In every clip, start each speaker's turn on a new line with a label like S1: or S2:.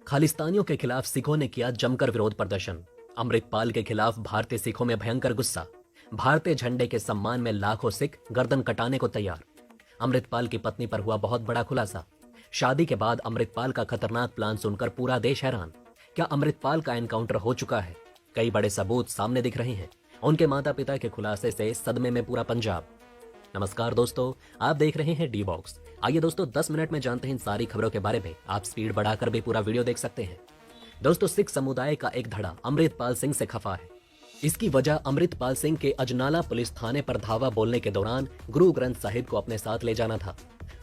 S1: खालिस्तानियों के खिलाफ सिखों ने किया जमकर विरोध प्रदर्शन। अमृतपाल के खिलाफ भारतीय सिखों में भयंकर गुस्सा। भारतीय झंडे के सम्मान में लाखों सिख गर्दन कटाने को तैयार। अमृतपाल की पत्नी पर हुआ बहुत बड़ा खुलासा। शादी के बाद अमृतपाल का खतरनाक प्लान सुनकर पूरा देश हैरान। क्या अमृतपाल का एनकाउंटर हो चुका है? कई बड़े सबूत सामने दिख रहे हैं। उनके माता पिता के खुलासे से सदमे में पूरा पंजाब। नमस्कार दोस्तों, आप देख रहे हैं डी बॉक्स। आइए दोस्तों 10 मिनट में जानते हैं इन सारी खबरों के बारे में। आप स्पीड बढ़ाकर भी पूरा वीडियो देख सकते हैं। दोस्तों, सिख समुदाय का एक धड़ा अमृतपाल सिंह से खफा है। इसकी वजह अमृतपाल सिंह के अजनाला पुलिस थाने पर धावा बोलने के दौरान गुरु ग्रंथ साहिब को अपने साथ ले जाना था।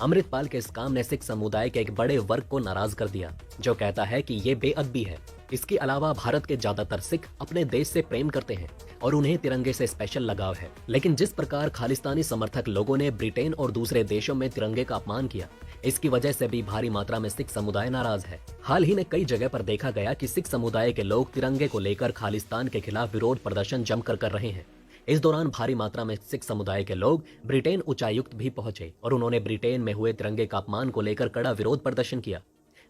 S1: अमृतपाल के इस काम ने सिख समुदाय के एक बड़े वर्ग को नाराज कर दिया, जो कहता है कि ये बेअदबी है। इसके अलावा भारत के ज्यादातर सिख अपने देश से प्रेम करते हैं और उन्हें तिरंगे से स्पेशल लगाव है। लेकिन जिस प्रकार खालिस्तानी समर्थक लोगों ने ब्रिटेन और दूसरे देशों में तिरंगे का अपमान किया, इसकी वजह से भी भारी मात्रा में सिख समुदाय नाराज है। हाल ही में कई जगह पर देखा गया कि सिख समुदाय के लोग तिरंगे को लेकर खालिस्तान के खिलाफ विरोध प्रदर्शन जमकर कर रहे हैं। इस दौरान भारी मात्रा में सिख समुदाय के लोग ब्रिटेन उच्चायुक्त भी पहुंचे और उन्होंने ब्रिटेन में हुए तिरंगे का अपमान को लेकर कड़ा विरोध प्रदर्शन किया।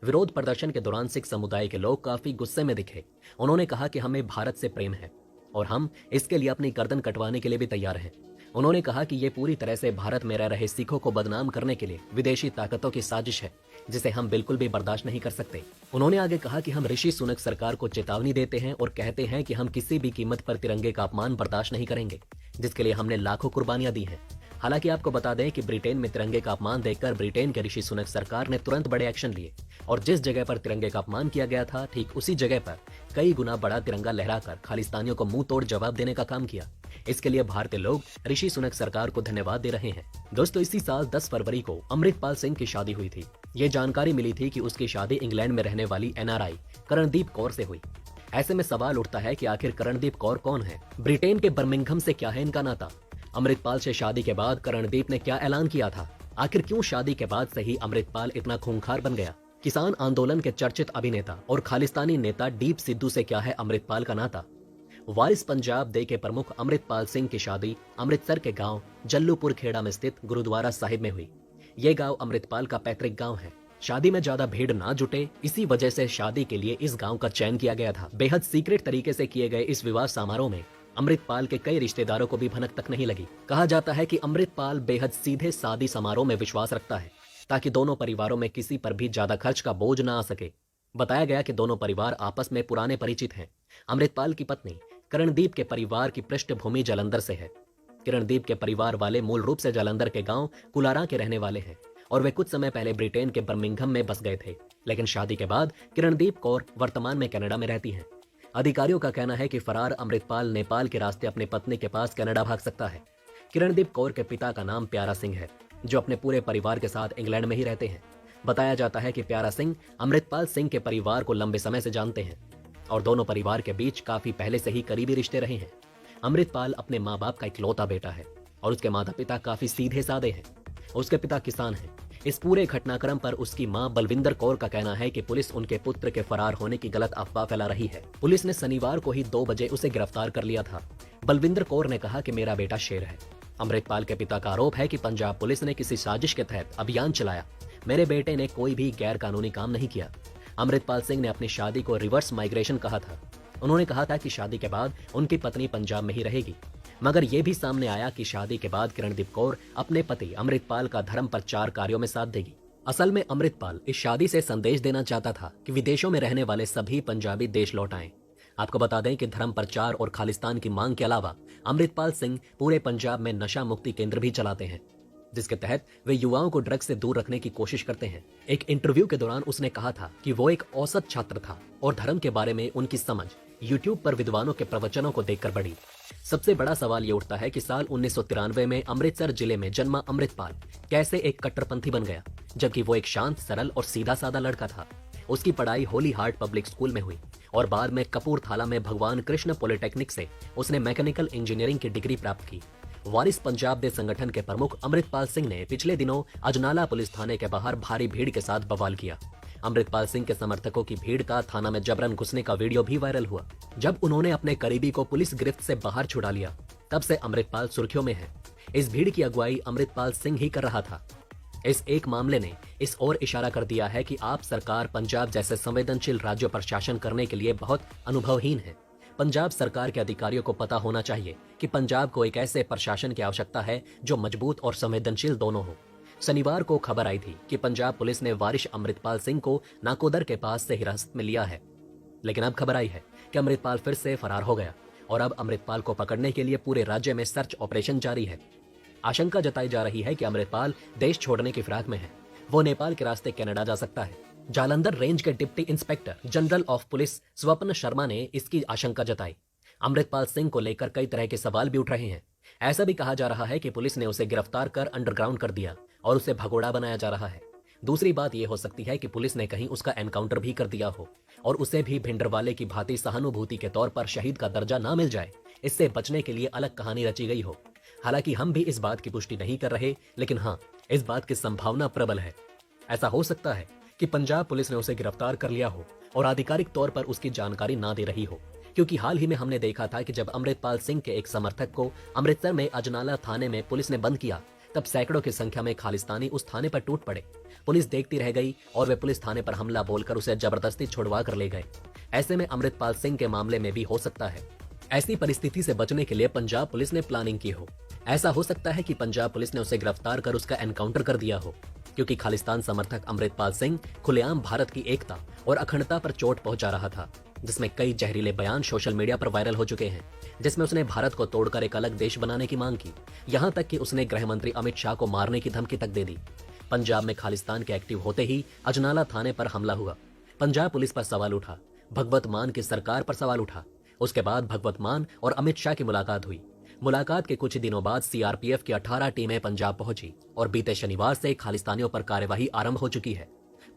S1: विरोध प्रदर्शन के दौरान सिख समुदाय के लोग काफी गुस्से में दिखे। उन्होंने कहा कि हमें भारत से प्रेम है और हम इसके लिए अपनी गर्दन कटवाने के लिए भी तैयार हैं। उन्होंने कहा कि ये पूरी तरह से भारत में रह रहे सिखों को बदनाम करने के लिए विदेशी ताकतों की साजिश है, जिसे हम बिल्कुल भी बर्दाश्त नहीं कर सकते। उन्होंने आगे कहा कि हम ऋषि सुनक सरकार को चेतावनी देते हैं और कहते हैं कि हम किसी भी कीमत पर तिरंगे का अपमान बर्दाश्त नहीं करेंगे, जिसके लिए हमने लाखों कुर्बानियां दी हैं। हालांकि आपको बता दें कि ब्रिटेन में तिरंगे का अपमान देखकर ब्रिटेन के ऋषि सुनक सरकार ने तुरंत बड़े एक्शन लिए और जिस जगह पर तिरंगे का अपमान किया गया था, ठीक उसी जगह पर कई गुना बड़ा तिरंगा लहराकर खालिस्तानियों को मुंह तोड़ जवाब देने का काम किया। इसके लिए भारतीय लोग ऋषि सुनक सरकार को धन्यवाद दे रहे हैं। दोस्तों, इसी साल 10 फरवरी को अमृतपाल सिंह की शादी हुई थी। ये जानकारी मिली थी कि उसकी शादी इंग्लैंड में रहने वाली NRI करणदीप कौर से हुई। ऐसे में सवाल उठता है कि आखिर करणदीप कौर कौन है? ब्रिटेन के बर्मिंघम से क्या है इनका नाता? अमृतपाल से शादी के बाद करणदीप ने क्या ऐलान किया था? आखिर क्यों शादी के बाद से ही अमृतपाल इतना खूंखार बन गया? किसान आंदोलन के चर्चित अभिनेता और खालिस्तानी नेता डीप सिद्धू से क्या है अमृतपाल का नाता? वारिस पंजाब दे के प्रमुख अमृतपाल सिंह की शादी अमृतसर के गांव जल्लूपुर खेड़ा में स्थित गुरुद्वारा साहिब में हुई। ये गांव अमृतपाल का पैतृक गांव है। शादी में ज्यादा भीड़ ना जुटे, इसी वजह से शादी के लिए इस गांव का चयन किया गया था। बेहद सीक्रेट तरीके से किए गए इस विवाह समारोह में अमृतपाल के कई रिश्तेदारों को भी भनक तक नहीं लगी। कहा जाता है कि अमृतपाल बेहद सीधे सादी समारोह में विश्वास रखता है, ताकि दोनों परिवारों में किसी पर भी ज्यादा खर्च का बोझ ना आ सके। बताया गया कि दोनों परिवार आपस में पुराने परिचित हैं। अमृतपाल की पत्नी करणदीप के परिवार की पृष्ठभूमि जालंधर से है। करणदीप के परिवार वाले मूल रूप से जालंधर के गांव कुलारा के रहने वाले हैं और वे कुछ समय पहले ब्रिटेन के बर्मिंघम में बस गए थे। लेकिन शादी के बाद करणदीप कौर वर्तमान में कनाडा में रहती हैं। अधिकारियों का कहना है कि फरार अमृतपाल नेपाल के रास्ते अपनी पत्नी के पास कनाडा भाग सकता है। किरणदीप कौर के पिता का नाम प्यारा सिंह है, जो अपने पूरे परिवार के साथ इंग्लैंड में ही रहते हैं। बताया जाता है कि प्यारा सिंह अमृतपाल सिंह के परिवार को लंबे समय से जानते हैं और दोनों परिवार के बीच काफी पहले से ही करीबी रिश्ते रहे हैं। अमृतपाल अपने माँ बाप का इकलौता बेटा है और उसके माता पिता काफी सीधे साधे हैं। उसके पिता किसान हैं। इस पूरे घटनाक्रम पर उसकी मां बलविंदर कौर का कहना है कि पुलिस उनके पुत्र के फरार होने की गलत अफवाह फैला रही है। पुलिस ने शनिवार को ही 2 बजे उसे गिरफ्तार कर लिया था। बलविंदर कौर ने कहा कि मेरा बेटा शेर है। अमृतपाल के पिता का आरोप है कि पंजाब पुलिस ने किसी साजिश के तहत अभियान चलाया। मेरे बेटे ने कोई भी गैर कानूनी काम नहीं किया। अमृतपाल सिंह ने अपनी शादी को रिवर्स माइग्रेशन कहा था। उन्होंने कहा था कि शादी के बाद उनकी पत्नी पंजाब में ही रहेगी, मगर यह भी सामने आया कि शादी के बाद किरणदीप कौर अपने पति अमृतपाल का धर्म प्रचार कार्यों में साथ देगी। असल में अमृतपाल इस शादी से संदेश देना चाहता था कि विदेशों में रहने वाले सभी पंजाबी देश लौट आएं। आपको बता दें कि धर्म प्रचार और खालिस्तान की मांग के अलावा अमृतपाल सिंह पूरे पंजाब में नशा मुक्ति केंद्र भी चलाते हैं, जिसके तहत वे युवाओं को ड्रग्स से दूर रखने की कोशिश करते हैं। एक इंटरव्यू के दौरान उसने कहा था कि वो एक औसत छात्र था और धर्म के बारे में उनकी समझ YouTube पर विद्वानों के प्रवचनों को देखकर बढ़ी। सबसे बड़ा सवाल ये उठता है कि साल 1993 में अमृतसर जिले में जन्मा अमृतपाल कैसे एक कट्टरपंथी बन गया, जबकि वो एक शांत, सरल और सीधा साधा लड़का था। उसकी पढ़ाई होली हार्ट पब्लिक स्कूल में हुई और बाद में कपूरथला में भगवान कृष्ण पॉलिटेक्निक से उसने मैकेनिकल इंजीनियरिंग की डिग्री प्राप्त की। वारिस पंजाब दे संगठन के प्रमुख अमृतपाल सिंह ने पिछले दिनों अजनाला पुलिस थाने के बाहर भारी भीड़ के साथ बवाल किया। अमृतपाल सिंह के समर्थकों की भीड़ का थाना में जबरन घुसने का वीडियो भी वायरल हुआ। जब उन्होंने अपने करीबी को पुलिस गिरफ्त से बाहर छुड़ा लिया, तब से अमृतपाल सुर्खियों में है। इस भीड़ की अगुवाई अमृतपाल सिंह ही कर रहा था। इस एक मामले ने इस ओर इशारा कर दिया है कि आप सरकार पंजाब जैसे संवेदनशील राज्यों पर शासन करने के लिए बहुत अनुभवहीन है। पंजाब सरकार के अधिकारियों को पता होना चाहिए कि पंजाब को एक ऐसे प्रशासन की आवश्यकता है जो मजबूत और संवेदनशील दोनों हो। शनिवार को खबर आई थी कि पंजाब पुलिस ने वारिश अमृतपाल सिंह को नाकोदर के पास से हिरासत में लिया है, लेकिन अब खबर आई है कि अमृतपाल फिर से फरार हो गया और अब अमृतपाल को पकड़ने के लिए पूरे राज्य में सर्च ऑपरेशन जारी है। आशंका जताई जा रही है कि अमृतपाल देश छोड़ने की फिराक में है। वो नेपाल के रास्ते कनाडा जा सकता है। जालंधर रेंज के deputy inspector general of police स्वप्न शर्मा ने इसकी आशंका जताई। अमृतपाल सिंह को लेकर कई तरह के सवाल भी उठ रहे हैं। ऐसा भी कहा जा रहा है कि पुलिस ने उसे गिरफ्तार कर अंडरग्राउंड कर दिया और उसे भगोड़ा बनाया जा रहा है। दूसरी बात यह हो सकती है कि पुलिस ने कहीं उसका एनकाउंटर भी कर दिया हो और उसे भी भिंडरवाले की भांति सहानुभूति के तौर पर शहीद का दर्जा ना मिल जाए। इससे बचने के लिए अलग कहानी रची गई हो। हालांकि हम भी इस बात की पुष्टि नहीं कर रहे, लेकिन हाँ, इस बात की संभावना प्रबल है। ऐसा हो सकता है कि पंजाब पुलिस ने उसे गिरफ्तार कर लिया हो और आधिकारिक तौर पर उसकी जानकारी ना दे रही हो, क्योंकि हाल ही में हमने देखा था कि जब अमृतपाल सिंह के एक समर्थक को अमृतसर में अजनाला थाने में पुलिस ने बंद किया, तब सैकड़ों की संख्या में खालिस्तानी उस थाने पर टूट पड़े। पुलिस देखती रह गई और वे पुलिस थाने पर हमला बोलकर उसे जबरदस्ती छुड़वा कर ले गए। ऐसे में अमृतपाल सिंह के मामले में भी हो सकता है। ऐसी परिस्थिति से बचने के लिए पंजाब पुलिस ने प्लानिंग की हो। ऐसा हो सकता है कि पंजाब पुलिस ने उसे गिरफ्तार कर उसका एनकाउंटर कर दिया हो, क्योंकि खालिस्तान समर्थक अमृतपाल सिंह खुलेआम भारत की एकता और अखंडता पर चोट पहुंचा रहा था, जिसमें कई जहरीले बयान सोशल मीडिया पर वायरल हो चुके हैं, जिसमें उसने भारत को तोड़कर एक अलग देश बनाने की मांग की। यहां तक कि उसने गृह मंत्री अमित शाह को मारने की धमकी तक दे दी। पंजाब में खालिस्तान के एक्टिव होते ही अजनाला थाने पर हमला हुआ। पंजाब पुलिस पर सवाल उठा, भगवत मान की सरकार पर सवाल उठा। उसके बाद भगवत मान और अमित शाह की मुलाकात हुई। मुलाकात के कुछ दिनों बाद सीआरपीएफ की 18 टीमें पंजाब पहुंची और बीते शनिवार से खालिस्तानियों पर कार्यवाही आरंभ हो चुकी है।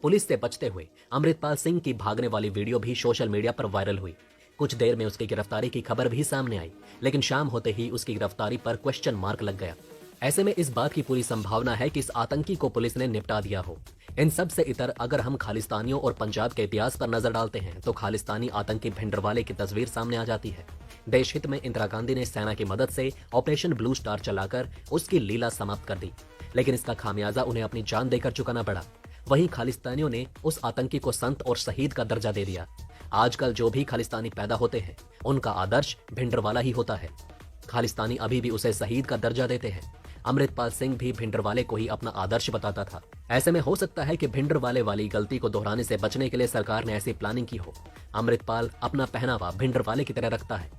S1: पुलिस से बचते हुए अमृतपाल सिंह की भागने वाली वीडियो भी सोशल मीडिया पर वायरल हुई। कुछ देर में उसकी गिरफ्तारी की खबर भी सामने आई, लेकिन शाम होते ही उसकी गिरफ्तारी पर क्वेश्चन मार्क लग गया। ऐसे में इस बात की पूरी संभावना है कि इस आतंकी को पुलिस ने निपटा दिया हो। इन सब से इतर अगर हम खालिस्तानियों और पंजाब के इतिहास पर नजर डालते हैं तो खालिस्तानी आतंकी भिंडरवाले की तस्वीर सामने आ जाती है। देश हित में इंदिरा गांधी ने सेना की मदद से ऑपरेशन ब्लू स्टार चलाकर उसकी लीला समाप्त कर दी, लेकिन इसका खामियाजा उन्हें अपनी जान देकर चुकाना पड़ा। वहीं खालिस्तानियों ने उस आतंकी को संत और शहीद का दर्जा दे दिया। आजकल जो भी खालिस्तानी पैदा होते हैं उनका आदर्श भिंडरवाला ही होता है। खालिस्तानी अभी भी उसे शहीद का दर्जा देते हैं। अमृतपाल सिंह भी भिंडरवाले को ही अपना आदर्श बताता था। ऐसे में हो सकता है कि भिंडरवाले वाली गलती को दोहराने से बचने के लिए सरकार ने ऐसी प्लानिंग की हो। अमृतपाल अपना पहनावा भिंडरवाले की तरह रखता है।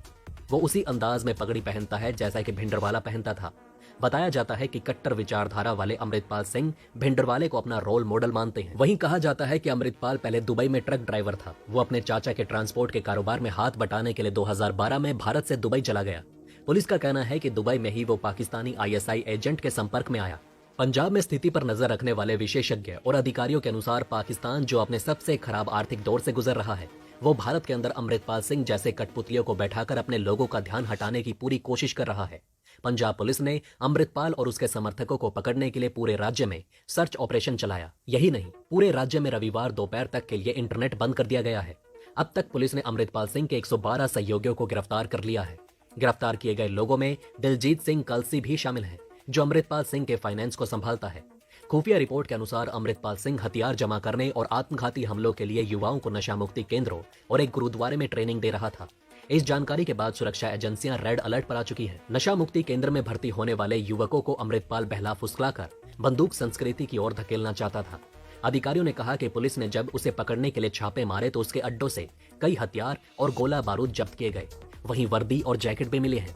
S1: वो उसी अंदाज में पगड़ी पहनता है जैसा कि भिंडरवाला पहनता था। बताया जाता है कि कट्टर विचारधारा वाले अमृतपाल सिंह भिंडरवाले को अपना रोल मॉडल मानते हैं। वहीं कहा जाता है कि अमृतपाल पहले दुबई में ट्रक ड्राइवर था। वो अपने चाचा के ट्रांसपोर्ट के कारोबार में हाथ बटाने के लिए 2012 में भारत से दुबई चला गया। पुलिस का कहना है कि दुबई में ही वो पाकिस्तानी आईएसआई एजेंट के संपर्क में आया। पंजाब में स्थिति पर नजर रखने वाले विशेषज्ञ और अधिकारियों के अनुसार पाकिस्तान जो अपने सबसे खराब आर्थिक दौर से गुजर रहा है, वो भारत के अंदर अमृतपाल सिंह जैसे कठपुतलियों को बैठाकर अपने लोगों का ध्यान हटाने की पूरी कोशिश कर रहा है। पंजाब पुलिस ने अमृतपाल और उसके समर्थकों को पकड़ने के लिए पूरे राज्य में सर्च ऑपरेशन चलाया। यही नहीं, पूरे राज्य में रविवार दोपहर तक के लिए इंटरनेट बंद कर दिया गया है। अब तक पुलिस ने अमृतपाल सिंह के 112 सहयोगियों को गिरफ्तार कर लिया है। गिरफ्तार किए गए लोगों में दिलजीत सिंह कलसी भी शामिल है, जो अमृतपाल सिंह के फाइनेंस को संभालता है। खुफिया रिपोर्ट के अनुसार अमृतपाल सिंह हथियार जमा करने और आत्मघाती हमलों के लिए युवाओं को नशा मुक्ति केंद्रों और एक गुरुद्वारे में ट्रेनिंग दे रहा था। इस जानकारी के बाद सुरक्षा एजेंसियां रेड अलर्ट पर आ चुकी हैं। नशा मुक्ति केंद्र में भर्ती होने वाले युवकों को अमृतपाल बहला फुसलाकर बंदूक संस्कृति की ओर धकेलना चाहता था। अधिकारियों ने कहा कि पुलिस ने जब उसे पकड़ने के लिए छापे मारे तो उसके अड्डों से कई हथियार और गोला बारूद जब्त किए गए। वहीं वर्दी और जैकेट भी मिले हैं।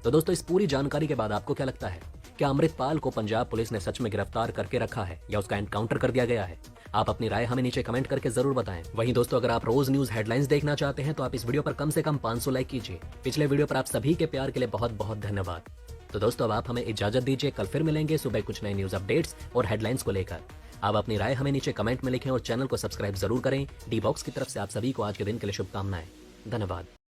S1: तो दोस्तों, इस पूरी जानकारी के बाद आपको क्या लगता है? क्या अमृतपाल को पंजाब पुलिस ने सच में गिरफ्तार करके रखा है या उसका एनकाउंटर कर दिया गया है? आप अपनी राय हमें नीचे कमेंट करके जरूर बताएं। वहीं दोस्तों, अगर आप रोज न्यूज हेडलाइंस देखना चाहते हैं तो आप इस वीडियो पर कम से कम 500 लाइक कीजिए। पिछले वीडियो पर आप सभी के प्यार के लिए बहुत बहुत धन्यवाद। तो दोस्तों, अब आप हमें इजाजत दीजिए। कल फिर मिलेंगे सुबह कुछ नए न्यूज अपडेट्स और हेडलाइंस को लेकर। आप अपनी राय हमें नीचे कमेंट में लिखें और चैनल को सब्सक्राइब जरूर करें। डी बॉक्स की तरफ से आप सभी को आज के दिन के लिए शुभकामनाएं। धन्यवाद।